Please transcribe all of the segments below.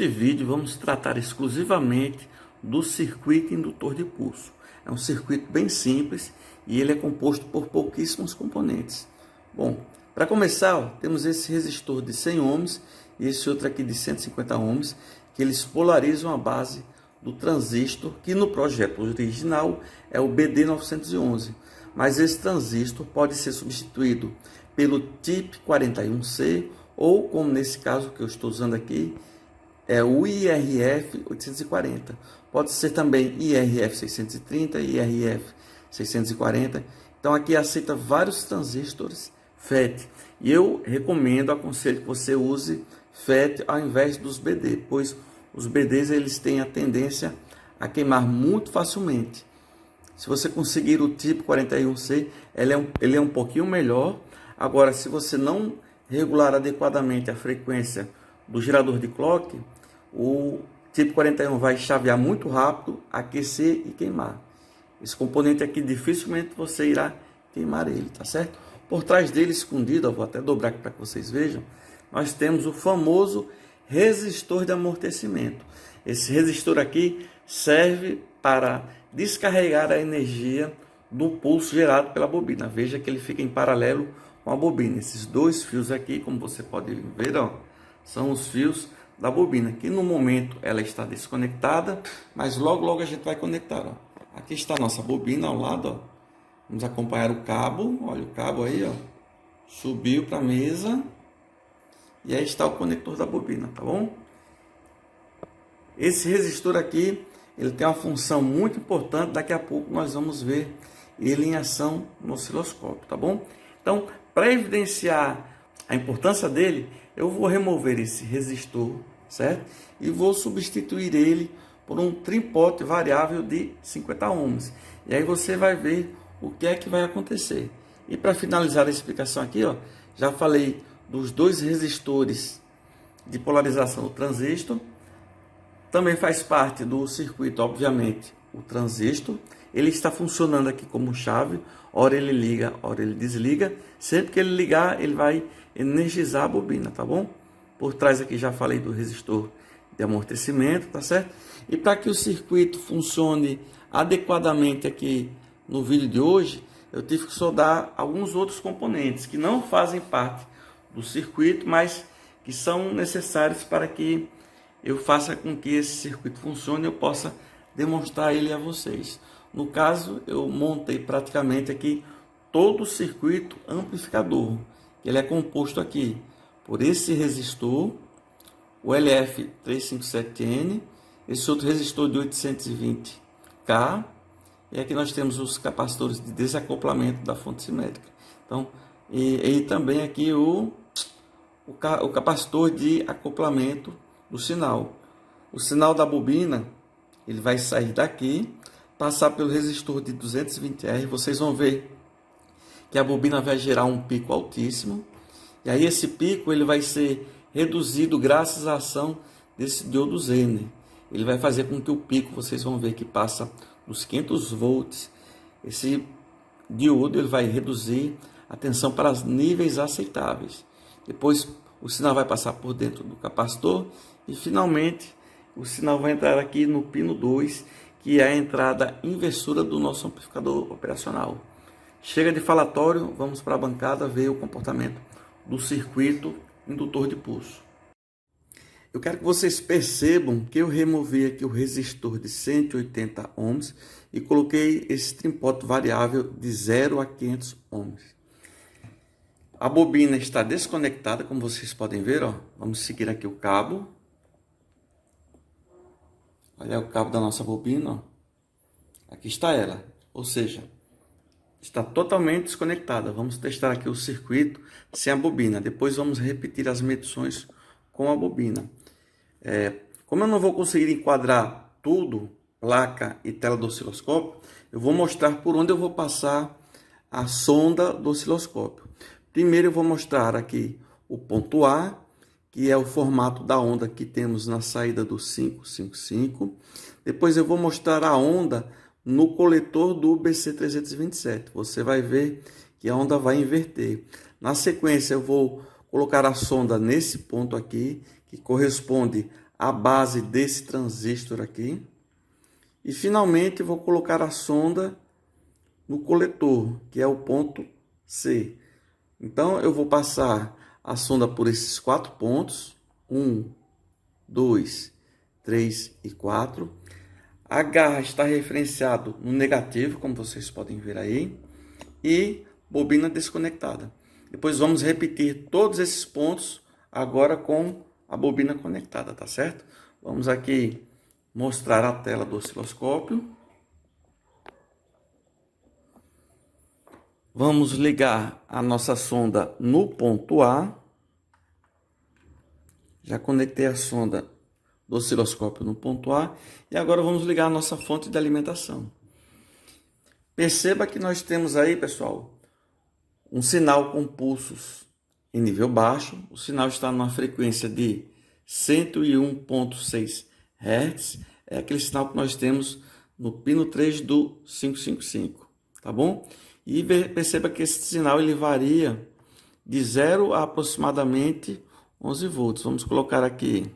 vídeo vamos tratar exclusivamente do circuito indutor de pulso. É um circuito bem simples e ele é composto por pouquíssimos componentes. Bom, para começar, temos esse resistor de 100 ohms e esse outro aqui de 150 ohms, que eles polarizam a base do transistor, que no projeto original é o BD911. Mas esse transistor pode ser substituído pelo TIP41C ou, como nesse caso que eu estou usando aqui, é o IRF 840. Pode ser também IRF 630, IRF 640. Então aqui aceita vários transistores FET. E eu recomendo, aconselho que você use FET ao invés dos BD, pois os BDs eles têm a tendência a queimar muito facilmente. Se você conseguir o tipo 41C, ele é um pouquinho melhor. Agora, se você não regular adequadamente a frequência do gerador de clock, o tipo 41 vai chavear muito rápido, aquecer e queimar. Esse componente aqui dificilmente você irá queimar ele, tá certo? Por trás dele, escondido, eu vou até dobrar aqui para que vocês vejam, nós temos o famoso resistor de amortecimento. Esse resistor aqui serve para descarregar a energia do pulso gerado pela bobina. Veja que ele fica em paralelo com a bobina. Esses dois fios aqui, como você pode ver, ó, são os fios da bobina, que no momento ela está desconectada, mas logo a gente vai conectar. Ó. Aqui está a nossa bobina ao lado, ó. Vamos acompanhar o cabo, olha o cabo aí, ó, subiu para a mesa, e aí está o conector da bobina, tá bom? Esse resistor aqui, ele tem uma função muito importante, daqui a pouco nós vamos ver ele em ação no osciloscópio, tá bom? Então, para evidenciar a importância dele, eu vou remover esse resistor, certo? E vou substituir ele por um tripote variável de 50 ohms. E aí você vai ver o que é que vai acontecer. E para finalizar a explicação aqui, ó, já falei dos dois resistores de polarização do transistor. Também faz parte do circuito, obviamente, o transistor. Ele está funcionando aqui como chave. Ora ele liga, ora ele desliga. Sempre que ele ligar, ele vai energizar a bobina, tá bom? Por trás aqui já falei do resistor de amortecimento, tá certo? E para que o circuito funcione adequadamente aqui no vídeo de hoje, eu tive que soldar alguns outros componentes que não fazem parte do circuito, mas que são necessários para que eu faça com que esse circuito funcione e eu possa demonstrar ele a vocês. No caso, eu montei praticamente aqui todo o circuito amplificador. Ele é composto aqui por esse resistor, o LF357N, esse outro resistor de 820K, e aqui nós temos os capacitores de desacoplamento da fonte simétrica. Então, e também aqui o capacitor de acoplamento do sinal. O sinal da bobina, ele vai sair daqui, passar pelo resistor de 220R, vocês vão ver que a bobina vai gerar um pico altíssimo, e aí esse pico ele vai ser reduzido graças à ação desse diodo Zener. Ele vai fazer com que o pico, vocês vão ver que passa dos 500 volts, esse diodo ele vai reduzir a tensão para níveis aceitáveis. Depois o sinal vai passar por dentro do capacitor e finalmente o sinal vai entrar aqui no pino 2, que é a entrada inversora do nosso amplificador operacional. Chega de falatório, vamos para a bancada ver o comportamento do circuito indutor de pulso. Eu quero que vocês percebam que eu removi aqui o resistor de 180 ohms e coloquei esse tripote variável de 0 a 500 ohms. A bobina está desconectada, como vocês podem ver, ó. Vamos seguir aqui o cabo. Olha o cabo da nossa bobina, ó. Aqui está ela, ou seja, está totalmente desconectada. Vamos testar aqui o circuito sem a bobina. Depois vamos repetir as medições com a bobina. Como eu não vou conseguir enquadrar tudo, placa e tela do osciloscópio, eu vou mostrar por onde eu vou passar a sonda do osciloscópio. Primeiro eu vou mostrar aqui o ponto A, que é o formato da onda que temos na saída do 555. Depois eu vou mostrar a onda no coletor do BC327. Você vai ver que a onda vai inverter. Na sequência eu vou colocar a sonda nesse ponto aqui, que corresponde a base desse transistor aqui. E finalmente vou colocar a sonda no coletor, que é o ponto C. Então eu vou passar a sonda por esses 4 pontos, 1, 2, 3 e 4. A garra está referenciado no negativo, como vocês podem ver aí, e bobina desconectada. Depois vamos repetir todos esses pontos agora com a bobina conectada, tá certo? Vamos aqui mostrar a tela do osciloscópio. Vamos ligar a nossa sonda no ponto A. Já conectei a sonda do osciloscópio no ponto A. E agora vamos ligar a nossa fonte de alimentação. Perceba que nós temos aí, pessoal, um sinal com pulsos em nível baixo. O sinal está numa frequência de 101.6 Hz. É aquele sinal que nós temos no pino 3 do 555, tá bom? E perceba que esse sinal ele varia de 0 a aproximadamente 11 volts. Vamos colocar aqui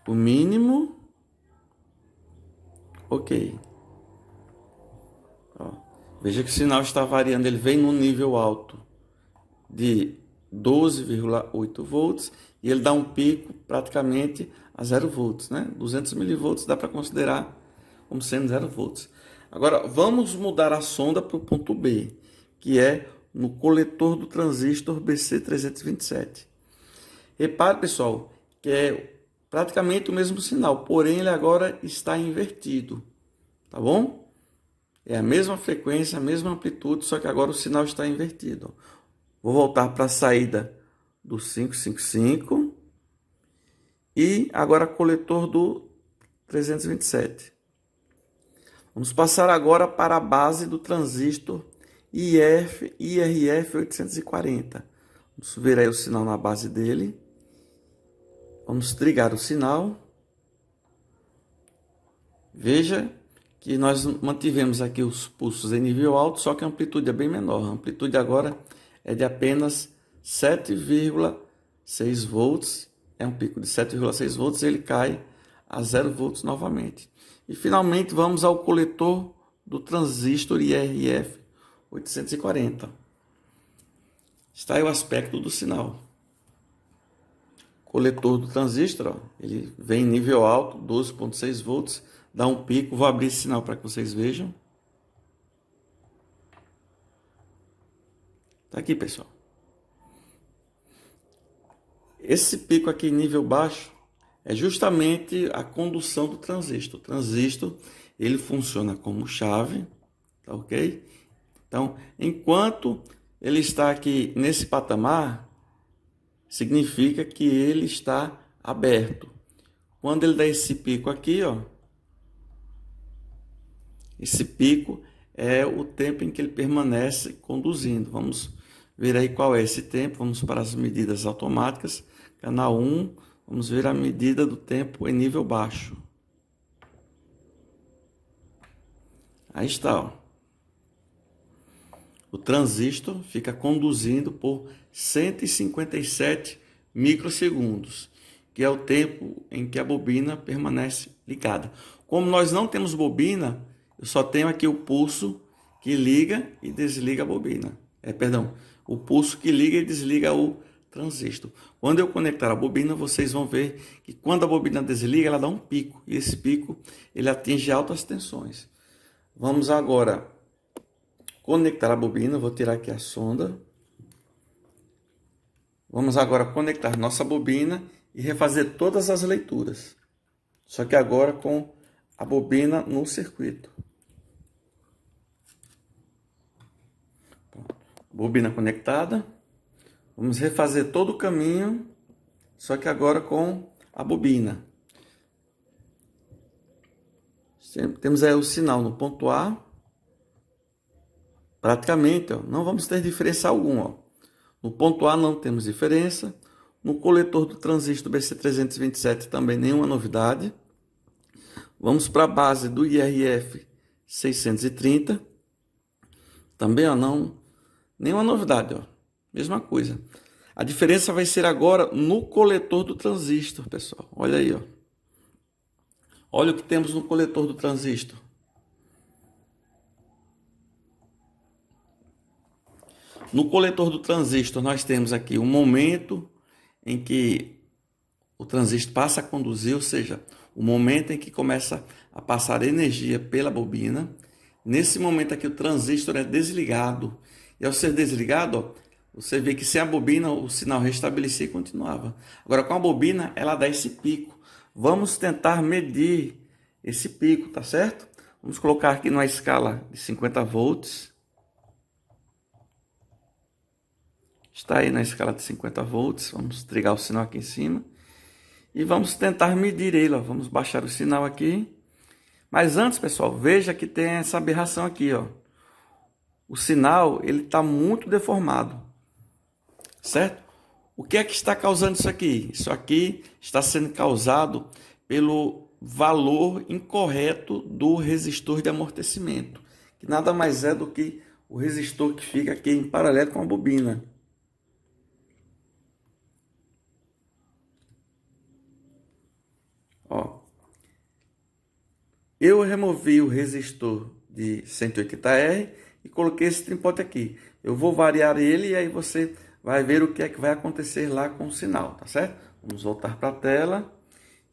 o mínimo. Ok. Ó, veja que o sinal está variando. Ele vem num nível alto de 12,8 volts e ele dá um pico praticamente a 0 volts, né? 200 milivolts dá para considerar como sendo 0 volts. Agora, vamos mudar a sonda para o ponto B, que é no coletor do transistor BC327. Repare, pessoal, que é praticamente o mesmo sinal, porém ele agora está invertido, tá bom? É a mesma frequência, a mesma amplitude, só que agora o sinal está invertido. Vou voltar para a saída do 555 e agora coletor do 327. Vamos passar agora para a base do transistor IRF 840. Vamos ver aí o sinal na base dele. Vamos ligar o sinal. Veja que nós mantivemos aqui os pulsos em nível alto, só que a amplitude é bem menor. A amplitude agora é de apenas 7,6 volts. É um pico de 7,6 volts e ele cai a 0 volts novamente. E finalmente vamos ao coletor do transistor IRF 840. Está aí o aspecto do sinal. Coletor do transistor, ó, ele vem em nível alto, 12,6 volts, dá um pico. Vou abrir esse sinal para que vocês vejam. Tá aqui, pessoal. Esse pico aqui em nível baixo é justamente a condução do transistor. O transistor, ele funciona como chave, tá ok? Então, enquanto ele está aqui nesse patamar, significa que ele está aberto. Quando ele dá esse pico aqui, ó, esse pico é o tempo em que ele permanece conduzindo. Vamos ver aí qual é esse tempo. Vamos para as medidas automáticas. Canal 1, vamos ver a medida do tempo em nível baixo. Aí está, ó. O transistor fica conduzindo por 157 microsegundos, que é o tempo em que a bobina permanece ligada. Como nós não temos bobina, eu só tenho aqui o pulso que liga e desliga a bobina. O pulso que liga e desliga o transistor. Quando eu conectar a bobina, vocês vão ver que quando a bobina desliga, ela dá um pico. E esse pico, ele atinge altas tensões. Vamos agora conectar a bobina. Vou tirar aqui a sonda. Vamos agora conectar nossa bobina e refazer todas as leituras. Só que agora com a bobina no circuito. Bobina conectada. Vamos refazer todo o caminho, só que agora com a bobina. Temos aí o sinal no ponto A. Praticamente, ó, não vamos ter diferença alguma. Ó. No ponto A não temos diferença. No coletor do transistor BC327 também nenhuma novidade. Vamos para a base do IRF 630. Também, ó, não, nenhuma novidade, ó. Mesma coisa. A diferença vai ser agora no coletor do transistor, pessoal. Olha aí, ó. Olha o que temos no coletor do transistor. No coletor do transistor, nós temos aqui um momento em que o transistor passa a conduzir, ou seja, o momento em que começa a passar energia pela bobina. Nesse momento aqui, o transistor é desligado. E ao ser desligado, ó, você vê que sem a bobina o sinal restabelecia e continuava. Agora, com a bobina, ela dá esse pico. Vamos tentar medir esse pico, tá certo? Vamos colocar aqui numa escala de 50 volts. Está aí na escala de 50 volts. Vamos ligar o sinal aqui em cima. E vamos tentar medir ele, ó. Vamos baixar o sinal aqui. Mas antes, pessoal, veja que tem essa aberração aqui, ó. O sinal, ele está muito deformado. Certo? O que é que está causando isso aqui? Isso aqui está sendo causado pelo valor incorreto do resistor de amortecimento, que nada mais é do que o resistor que fica aqui em paralelo com a bobina. Ó, eu removi o resistor de 180R e coloquei esse trimpote aqui. Eu vou variar ele e aí você vai ver o que é que vai acontecer lá com o sinal, tá certo? Vamos voltar para a tela.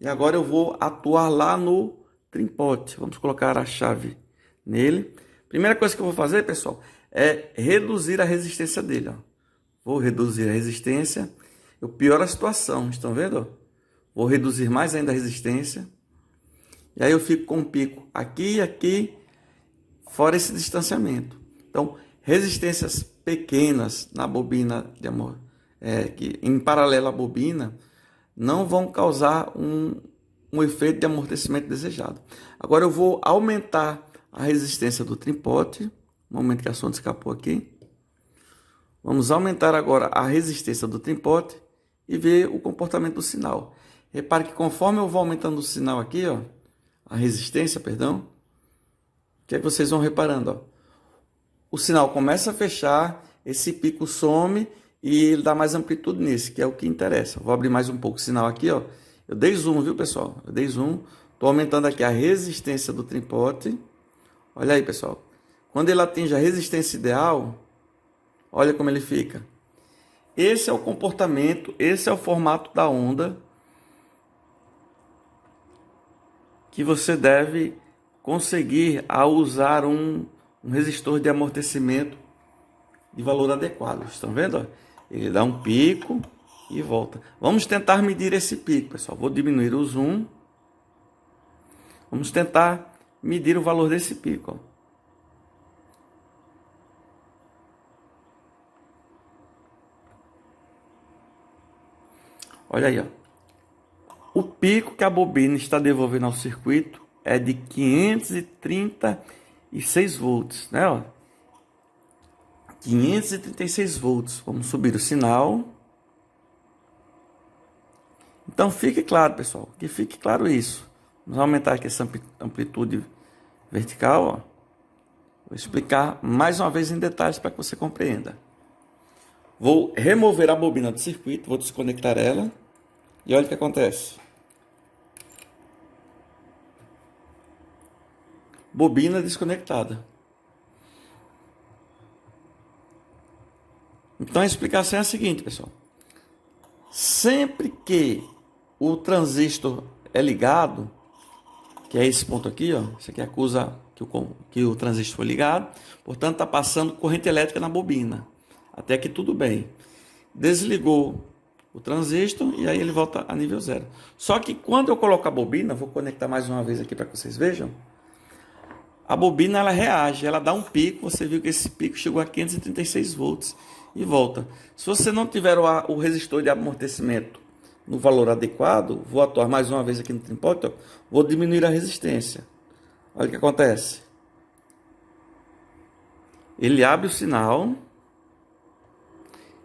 E agora eu vou atuar lá no trimpote. Vamos colocar a chave nele. Primeira coisa que eu vou fazer, pessoal, é reduzir a resistência dele, ó. Vou reduzir a resistência. Eu pioro a situação, estão vendo, ó? Vou reduzir mais ainda a resistência. E aí eu fico com um pico aqui e aqui, fora esse distanciamento. Então, resistências pequenas na bobina de amor, que em paralelo à bobina, não vão causar um efeito de amortecimento desejado. Agora eu vou aumentar a resistência do trimpote. No momento que a sonda escapou aqui. Vamos aumentar agora a resistência do trimpote e ver o comportamento do sinal. Repare que conforme eu vou aumentando o sinal aqui, ó, a resistência, perdão, o que é que vocês vão reparando, ó? O sinal começa a fechar, esse pico some e ele dá mais amplitude nesse, que é o que interessa. Vou abrir mais um pouco o sinal aqui, ó. Eu dei zoom, viu, pessoal? Eu dei zoom. Estou aumentando aqui a resistência do trimpote. Olha aí, pessoal. Quando ele atinge a resistência ideal, olha como ele fica. Esse é o comportamento, esse é o formato da onda que você deve conseguir ao usar um resistor de amortecimento de valor adequado. Estão vendo? Ó? Ele dá um pico e volta. Vamos tentar medir esse pico, pessoal. Vou diminuir o zoom. Vamos tentar medir o valor desse pico. Ó. Olha aí, ó. O pico que a bobina está devolvendo ao circuito é de 536 volts, né? Ó. 536 volts. Vamos subir o sinal. Então fique claro, pessoal, que fique claro isso. Vamos aumentar aqui essa amplitude vertical, ó. Vou explicar mais uma vez em detalhes para que você compreenda. Vou remover a bobina do circuito, vou desconectar ela e olha o que acontece. Bobina desconectada. Então a explicação é a seguinte, pessoal. Sempre que o transistor é ligado, que é esse ponto aqui, ó, isso aqui acusa que o transistor foi ligado, portanto está passando corrente elétrica na bobina. Até que tudo bem. Desligou o transistor e aí ele volta a nível zero. Só que quando eu coloco a bobina, vou conectar mais uma vez aqui para que vocês vejam, a bobina ela reage, ela dá um pico, você viu que esse pico chegou a 536 volts e volta. Se você não tiver o resistor de amortecimento no valor adequado, vou atuar mais uma vez aqui no trimpote, vou diminuir a resistência. Olha o que acontece. Ele abre o sinal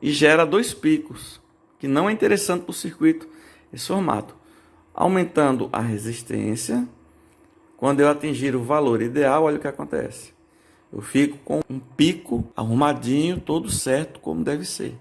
e gera dois picos, que não é interessante para o circuito esse formato. Aumentando a resistência, quando eu atingir o valor ideal, olha o que acontece. Eu fico com um pico arrumadinho, todo certo, como deve ser.